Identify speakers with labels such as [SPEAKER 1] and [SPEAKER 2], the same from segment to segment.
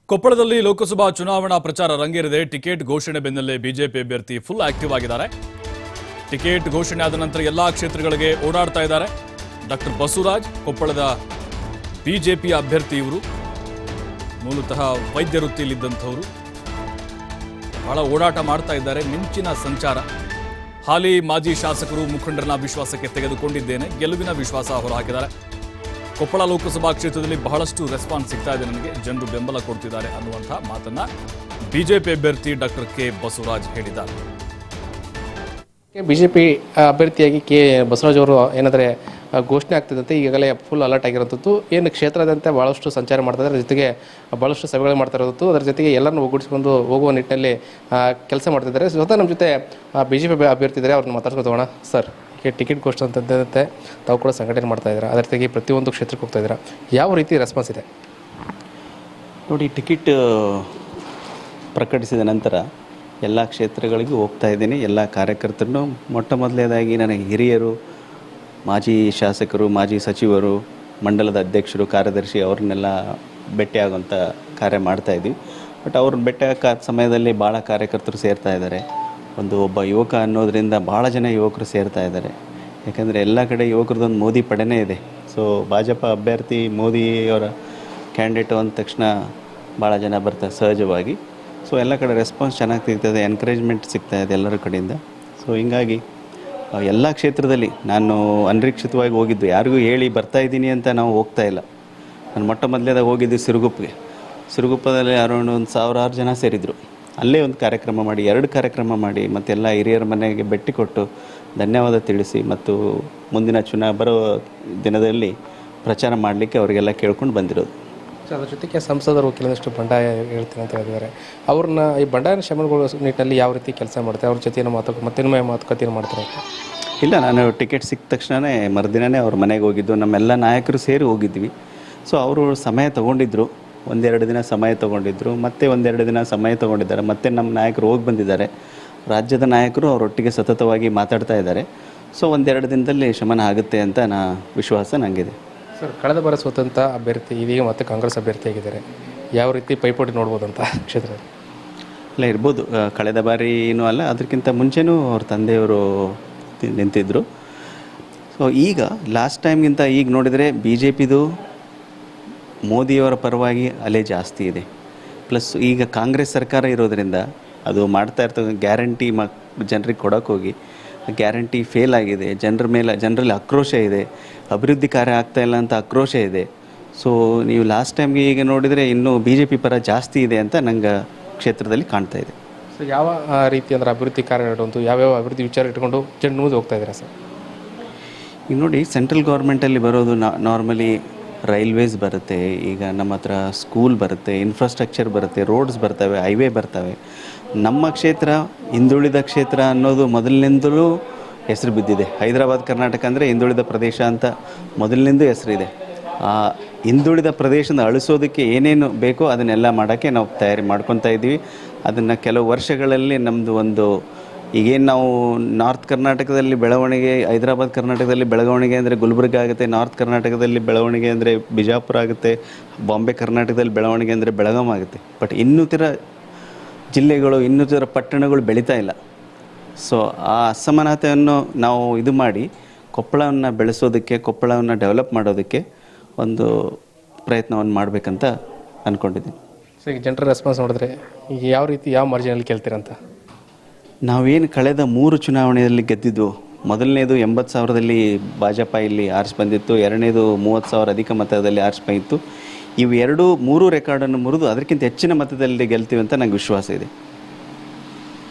[SPEAKER 1] ಕೊಪ್ಪಳದಲ್ಲಿ ಲೋಕಸಭಾ ಚುನಾವಣಾ ಪ್ರಚಾರ ರಂಗೇರಿದೆ. ಟಿಕೆಟ್ ಘೋಷಣೆ ಬೆನ್ನಲ್ಲೇ ಬಿಜೆಪಿ ಅಭ್ಯರ್ಥಿ ಫುಲ್ ಆಕ್ಟಿವ್ ಆಗಿದ್ದಾರೆ. ಟಿಕೆಟ್ ಘೋಷಣೆ ಆದ ನಂತರ ಎಲ್ಲಾ ಕ್ಷೇತ್ರಗಳಿಗೆ ಓಡಾಡ್ತಾ ಇದ್ದಾರೆ. ಡಾಕ್ಟರ್ ಬಸವರಾಜ್ ಕೊಪ್ಪಳದ ಬಿಜೆಪಿ ಅಭ್ಯರ್ಥಿ. ಇವರು ಮೂಲತಃ ವೈದ್ಯ ವೃತ್ತಿಯಲ್ಲಿದ್ದಂಥವರು. ಬಹಳ ಓಡಾಟ ಮಾಡ್ತಾ ಇದ್ದಾರೆ. ಮಿಂಚಿನ ಸಂಚಾರ. ಹಾಲಿ ಮಾಜಿ ಶಾಸಕರು ಮುಖಂಡರನ್ನ ವಿಶ್ವಾಸಕ್ಕೆ ತೆಗೆದುಕೊಂಡಿದ್ದೇನೆ, ಗೆಲುವಿನ ವಿಶ್ವಾಸ ಹೊರಹಾಕಿದ್ದಾರೆ. ಕೊಪ್ಪಳ ಲೋಕಸಭಾ ಕ್ಷೇತ್ರದಲ್ಲಿ ಬಹಳಷ್ಟು ರೆಸ್ಪಾನ್ಸ್ ಸಿಗ್ತಾ ಇದೆ, ನನಗೆ ಜನರು ಬೆಂಬಲ ಕೊಡ್ತಿದ್ದಾರೆ ಅನ್ನುವಂಥ ಮಾತನ್ನ ಬಿಜೆಪಿ ಅಭ್ಯರ್ಥಿ ಡಾಕ್ಟರ್ ಕೆ ಬಸವರಾಜ್ ಹೇಳಿದ್ದಾರೆ.
[SPEAKER 2] ಬಿಜೆಪಿ ಅಭ್ಯರ್ಥಿಯಾಗಿ ಕೆ ಬಸವರಾಜ್ ಅವರು ಏನಾದರೆ ಘೋಷಣೆ ಆಗ್ತಿದ್ದಂತೆ ಈಗಾಗಲೇ ಫುಲ್ ಅಲರ್ಟ್ ಆಗಿರೋದು. ಏನು ಕ್ಷೇತ್ರದಂತೆ ಭಾಳಷ್ಟು ಸಂಚಾರ ಮಾಡ್ತಾ ಇದ್ದಾರೆ, ಜೊತೆಗೆ ಭಾಳಷ್ಟು ಸಭೆಗಳು ಮಾಡ್ತಾ ಇರೋದು, ಅದರ ಜೊತೆಗೆ ಎಲ್ಲರನ್ನು ಒಗ್ಗೂಡಿಸಿಕೊಂಡು ಹೋಗುವ ನಿಟ್ಟಿನಲ್ಲಿ ಕೆಲಸ ಮಾಡ್ತಿದ್ದಾರೆ. ಸ್ವತಃ ನಮ್ಮ ಜೊತೆ ಬಿಜೆಪಿ ಅಭ್ಯರ್ಥಿ ಇದ್ದಾರೆ, ಅವ್ರನ್ನ ಮಾತಾಡ್ಸ್ಕೊತೋಣ. ಸರ್, ಟಿಕೆಟ್ ಘೋಷಣೆ ಅಂತಂತೆ ತಾವು ಕೂಡ ಸಂಘಟನೆ ಮಾಡ್ತಾ ಇದ್ದೀರಾ, ಅದರ ಜೊತೆಗೆ ಪ್ರತಿಯೊಂದು ಕ್ಷೇತ್ರಕ್ಕೆ ಹೋಗ್ತಾ ಇದ್ದೀರಾ, ಯಾವ ರೀತಿ ರೆಸ್ಪಾನ್ಸ್ ಇದೆ?
[SPEAKER 3] ನೋಡಿ, ಟಿಕೆಟ್ ಪ್ರಕಟಿಸಿದ ನಂತರ ಎಲ್ಲ ಕ್ಷೇತ್ರಗಳಿಗೂ ಹೋಗ್ತಾ ಇದ್ದೀನಿ. ಎಲ್ಲ ಕಾರ್ಯಕರ್ತರನ್ನು ಮೊಟ್ಟ ಮೊದಲನೇದಾಗಿ ನನಗೆ ಹಿರಿಯರು, ಮಾಜಿ ಶಾಸಕರು, ಮಾಜಿ ಸಚಿವರು, ಮಂಡಲದ ಅಧ್ಯಕ್ಷರು, ಕಾರ್ಯದರ್ಶಿ ಅವ್ರನ್ನೆಲ್ಲ ಭೇಟಿಯಾಗುವಂಥ ಕಾರ್ಯ ಮಾಡ್ತಾಯಿದ್ವಿ. ಬಟ್ ಅವ್ರನ್ನ ಭೇಟಿಯಾಗ ಸಮಯದಲ್ಲಿ ಭಾಳ ಕಾರ್ಯಕರ್ತರು ಸೇರ್ತಾ ಇದ್ದಾರೆ. ಒಬ್ಬ ಯುವಕ ಅನ್ನೋದರಿಂದ ಭಾಳ ಜನ ಯುವಕರು ಸೇರ್ತಾ ಇದ್ದಾರೆ. ಯಾಕಂದರೆ ಎಲ್ಲ ಕಡೆ ಯುವಕರದೊಂದು ಮೋದಿ ಪಡೆನೇ ಇದೆ. ಸೊ ಭಾಜಪ ಅಭ್ಯರ್ಥಿ ಮೋದಿಯವರ ಕ್ಯಾಂಡಿಡೇಟು ಅಂದ ತಕ್ಷಣ ಭಾಳ ಜನ ಬರ್ತಾರೆ ಸಹಜವಾಗಿ. ಸೊ ಎಲ್ಲ ಕಡೆ ರೆಸ್ಪಾನ್ಸ್ ಚೆನ್ನಾಗಿ ಸಿಗ್ತದೆ, ಎನ್ಕರೇಜ್ಮೆಂಟ್ ಸಿಗ್ತಾಯಿದೆ ಎಲ್ಲರ ಕಡೆಯಿಂದ. ಸೊ ಹಿಂಗಾಗಿ ಎಲ್ಲ ಕ್ಷೇತ್ರದಲ್ಲಿ ನಾನು ಅನಿರೀಕ್ಷಿತವಾಗಿ ಹೋಗಿದ್ದು, ಯಾರಿಗೂ ಹೇಳಿ ಬರ್ತಾಯಿದ್ದೀನಿ ಅಂತ ನಾವು ಹೋಗ್ತಾ ಇಲ್ಲ. ನಾನು ಮೊಟ್ಟ ಮೊದಲೇದಾಗ ಹೋಗಿದ್ದು ಸಿರುಗುಪ್ಪದಲ್ಲಿ ಅರೌಂಡ್ 1000 ಜನ ಸೇರಿದರು. ಅಲ್ಲೇ ಒಂದು ಕಾರ್ಯಕ್ರಮ ಮಾಡಿ, 2 ಕಾರ್ಯಕ್ರಮ ಮಾಡಿ, ಮತ್ತೆಲ್ಲ ಹಿರಿಯರ ಮನೆಗೆ ಭೇಟಿ ಕೊಟ್ಟು ಧನ್ಯವಾದ ತಿಳಿಸಿ, ಮತ್ತು ಮುಂದಿನ ಬರೋ ದಿನದಲ್ಲಿ ಪ್ರಚಾರ ಮಾಡಲಿಕ್ಕೆ ಅವರಿಗೆಲ್ಲ ಕೇಳ್ಕೊಂಡು ಬಂದಿರೋದು.
[SPEAKER 2] ಸೊ ಅದ್ರ ಜೊತೆಗೆ ಸಂಸದರು ಕೆಲವಷ್ಟು ಬಂಡಾಯ ಹೇಳ್ತೀನಿ ಅಂತ ಹೇಳಿದ್ದಾರೆ. ಅವ್ರನ್ನ ಈ ಬಂಡಾಯ ಶಮನಗೊಳಿಸೋ ನಿಟ್ಟಿನಲ್ಲಿ ಯಾವ ರೀತಿ ಕೆಲಸ ಮಾಡ್ತಾರೆ, ಅವ್ರ ಜೊತೆ ಮತ್ತಿನ್ಮಯ ಮಾತುಕತೆಯನ್ನು ಮಾಡ್ತಾರೆ?
[SPEAKER 3] ಇಲ್ಲ, ನಾನು ಟಿಕೆಟ್ ಸಿಕ್ಕ ತಕ್ಷಣವೇ ಮರುದಿನವೇ ಅವ್ರ ಮನೆಗೆ ಹೋಗಿದ್ದು. ನಮ್ಮೆಲ್ಲ ನಾಯಕರು ಸೇರಿ ಹೋಗಿದ್ವಿ. ಸೊ ಅವರು ಸಮಯ ತೊಗೊಂಡಿದ್ದರು, 1-2 ದಿನ ಸಮಯ ತೊಗೊಂಡಿದ್ದರು, ಮತ್ತೆ 1-2 ದಿನ ಸಮಯ ತೊಗೊಂಡಿದ್ದಾರೆ. ಮತ್ತೆ ನಮ್ಮ ನಾಯಕರು ಹೋಗಿ ಬಂದಿದ್ದಾರೆ. ರಾಜ್ಯದ ನಾಯಕರು ಅವರೊಟ್ಟಿಗೆ ಸತತವಾಗಿ ಮಾತಾಡ್ತಾ ಇದ್ದಾರೆ. ಸೊ 1-2 ದಿನದಲ್ಲಿ ಶಮನ ಆಗುತ್ತೆ ಅಂತ ವಿಶ್ವಾಸ ನನಗಿದೆ.
[SPEAKER 2] ಸರ್, ಕಳೆದ ಬಾರಿ ಸ್ವತಂತ್ರ ಅಭ್ಯರ್ಥಿ ಇದೀಗ ಮತ್ತೆ ಕಾಂಗ್ರೆಸ್ ಅಭ್ಯರ್ಥಿಯಾಗಿದ್ದಾರೆ. ಯಾವ ರೀತಿ ಪೈಪೋಟಿ ನೋಡ್ಬೋದು ಅಂತ ಕ್ಷೇತ್ರದಲ್ಲಿ?
[SPEAKER 3] ಇಲ್ಲ, ಇರ್ಬೋದು. ಕಳೆದ ಬಾರಿನೂ ಅಲ್ಲ, ಅದಕ್ಕಿಂತ ಮುಂಚೆನೂ ಅವ್ರ ತಂದೆಯವರು ನಿಂತಿದ್ದರು. ಸೊ ಈಗ ಲಾಸ್ಟ್ ಟೈಮ್ಗಿಂತ ಈಗ ನೋಡಿದರೆ ಬಿ ಜೆ ಪಿದು ಮೋದಿಯವರ ಪರವಾಗಿ ಅಲೆ ಜಾಸ್ತಿ ಇದೆ. ಪ್ಲಸ್ ಈಗ ಕಾಂಗ್ರೆಸ್ ಸರ್ಕಾರ ಇರೋದರಿಂದ ಅದು ಮಾಡ್ತಾ ಇರ್ತಕ್ಕ ಗ್ಯಾರಂಟಿ ಜನರಿಗೆ ಕೊಡೋಕೆ ಹೋಗಿ ಗ್ಯಾರಂಟಿ ಫೇಲ್ ಆಗಿದೆ. ಜನರಲ್ಲಿ ಆಕ್ರೋಶ ಇದೆ, ಅಭಿವೃದ್ಧಿ ಕಾರ್ಯ ಆಗ್ತಾಯಿಲ್ಲ ಅಂತ ಆಕ್ರೋಶ ಇದೆ. ಸೊ ನೀವು ಲಾಸ್ಟ್ ಟೈಮ್ಗೆ ಈಗ ನೋಡಿದರೆ ಇನ್ನೂ ಬಿ ಜೆ ಪಿ ಪರ ಜಾಸ್ತಿ ಇದೆ ಅಂತ ನಂಗೆ ಕ್ಷೇತ್ರದಲ್ಲಿ ಕಾಣ್ತಾ ಇದೆ.
[SPEAKER 2] ಸೊ ಯಾವ ರೀತಿ ಅಂದರೆ ಅಭಿವೃದ್ಧಿ ಕಾರ್ಯ ಇಡುವಂಥ ಯಾವ್ಯಾವ ಅಭಿವೃದ್ಧಿ ವಿಚಾರ ಇಟ್ಕೊಂಡು ಮುಂದೆ ಹೋಗ್ತಾ ಇದ್ದೀರಾ ಸರ್?
[SPEAKER 3] ಈಗ ನೋಡಿ, ಸೆಂಟ್ರಲ್ ಗೌರ್ಮೆಂಟಲ್ಲಿ ಬರೋದು ನಾರ್ಮಲಿ ರೈಲ್ವೇಸ್ ಬರುತ್ತೆ, ಈಗ ನಮ್ಮ ಹತ್ರ ಸ್ಕೂಲ್ ಬರುತ್ತೆ, ಇನ್ಫ್ರಾಸ್ಟ್ರಕ್ಚರ್ ಬರುತ್ತೆ, ರೋಡ್ಸ್ ಬರ್ತವೆ, ಹೈವೇ ಬರ್ತವೆ. ನಮ್ಮ ಕ್ಷೇತ್ರ ಹಿಂದುಳಿದ ಕ್ಷೇತ್ರ ಅನ್ನೋದು ಮೊದಲಿನಿಂದಲೂ ಹೆಸರು ಬಿದ್ದಿದೆ. ಹೈದರಾಬಾದ್ ಕರ್ನಾಟಕ ಅಂದರೆ ಹಿಂದುಳಿದ ಪ್ರದೇಶ ಅಂತ ಮೊದಲಿನಿಂದ ಹೆಸರಿದೆ. ಆ ಹಿಂದುಳಿದ ಪ್ರದೇಶನ ಅಳಿಸೋದಕ್ಕೆ ಏನೇನು ಬೇಕೋ ಅದನ್ನೆಲ್ಲ ಮಾಡೋಕ್ಕೆ ನಾವು ತಯಾರಿ ಮಾಡ್ಕೊತಾ ಇದ್ದೀವಿ. ಅದನ್ನು ಕೆಲವು ವರ್ಷಗಳಲ್ಲಿ ನಮ್ಮದು ಈಗೇನು ನಾವು ನಾರ್ತ್ ಕರ್ನಾಟಕದಲ್ಲಿ ಬೆಳವಣಿಗೆ, ಹೈದರಾಬಾದ್ ಕರ್ನಾಟಕದಲ್ಲಿ ಬೆಳವಣಿಗೆ ಅಂದರೆ ಗುಲ್ಬರ್ಗ ಆಗುತ್ತೆ, ನಾರ್ತ್ ಕರ್ನಾಟಕದಲ್ಲಿ ಬೆಳವಣಿಗೆ ಅಂದರೆ ಬಿಜಾಪುರ ಆಗುತ್ತೆ, ಬಾಂಬೆ ಕರ್ನಾಟಕದಲ್ಲಿ ಬೆಳವಣಿಗೆ ಅಂದರೆ ಬೆಳಗಾಂ ಆಗುತ್ತೆ. ಬಟ್ ಇನ್ನಿತರ ಜಿಲ್ಲೆಗಳು, ಇನ್ನಿತರ ಪಟ್ಟಣಗಳು ಬೆಳೀತಾ ಇಲ್ಲ. ಸೊ ಆ ಅಸಮಾನತೆಯನ್ನು ನಾವು ಇದು ಮಾಡಿ ಕೊಪ್ಪಳವನ್ನು ಬೆಳೆಸೋದಕ್ಕೆ, ಕೊಪ್ಪಳವನ್ನು ಡೆವಲಪ್ ಮಾಡೋದಕ್ಕೆ ಒಂದು ಪ್ರಯತ್ನವನ್ನು ಮಾಡಬೇಕಂತ ಅಂದ್ಕೊಂಡಿದ್ದೀನಿ.
[SPEAKER 2] ಸೊ ಈಗ ಜನರ ರೆಸ್ಪಾನ್ಸ್ ನೋಡಿದ್ರೆ ಈಗ ಯಾವ ರೀತಿ, ಯಾವ ಮಾರ್ಜಿನಲ್ಲಿ ಕೇಳ್ತೀರಂತ?
[SPEAKER 3] ನಾವೇನು ಕಳೆದ 3 ಚುನಾವಣೆಯಲ್ಲಿ ಗೆದ್ದಿದ್ದು, ಮೊದಲನೇದು 80,000ದಲ್ಲಿ ಭಾಜಪ ಇಲ್ಲಿ ಆರಿಸಿ ಬಂದಿತ್ತು, ಎರಡನೇದು 30,000 ಅಧಿಕ ಮತದಲ್ಲಿ ಆರಿಸಿ ಬಂದಿತ್ತು. ಇವು 2-3 ರೆಕಾರ್ಡನ್ನು ಮುರಿದು ಅದಕ್ಕಿಂತ ಹೆಚ್ಚಿನ ಮತದಲ್ಲಿ ಗೆಲ್ತೀವಿ ಅಂತ ನಂಗೆ ವಿಶ್ವಾಸ ಇದೆ.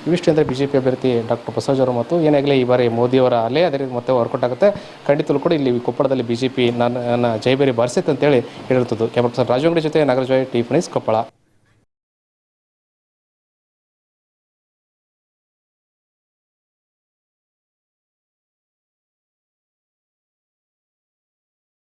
[SPEAKER 2] ಇವಿಷ್ಟು ಅಂದರೆ ಬಿಜೆಪಿ ಅಭ್ಯರ್ಥಿ ಡಾಕ್ಟರ್ ಬಸವರಾಜ್ ಅವರು. ಮತ್ತು ಏನಾಗಲಿ ಈ ಬಾರಿ ಮೋದಿಯವರ ಅಲೆ ಅದೇ ರೀತಿ ಮತ್ತೆ ವರ್ಕೌಟ್ ಆಗುತ್ತೆ ಖಂಡಿತಲೂ ಕೂಡ. ಇಲ್ಲಿ ಕೊಪ್ಪಳದಲ್ಲಿ ಬಿಜೆಪಿ ನನ್ನ ಜೈಬೇರಿ ಬಾರಿಸುತ್ತೆ ಅಂತೇಳಿ ಹೇಳಿರ್ತದ್ದು. ಕ್ಯಾಮರಾ ಪರ್ಸನ್ ರಾಜು ಅಂಗಡಿ ಜೊತೆ ನಾಗರಾಜ್, ಟಿ.ವಿ. ಕೊಪ್ಪಳ.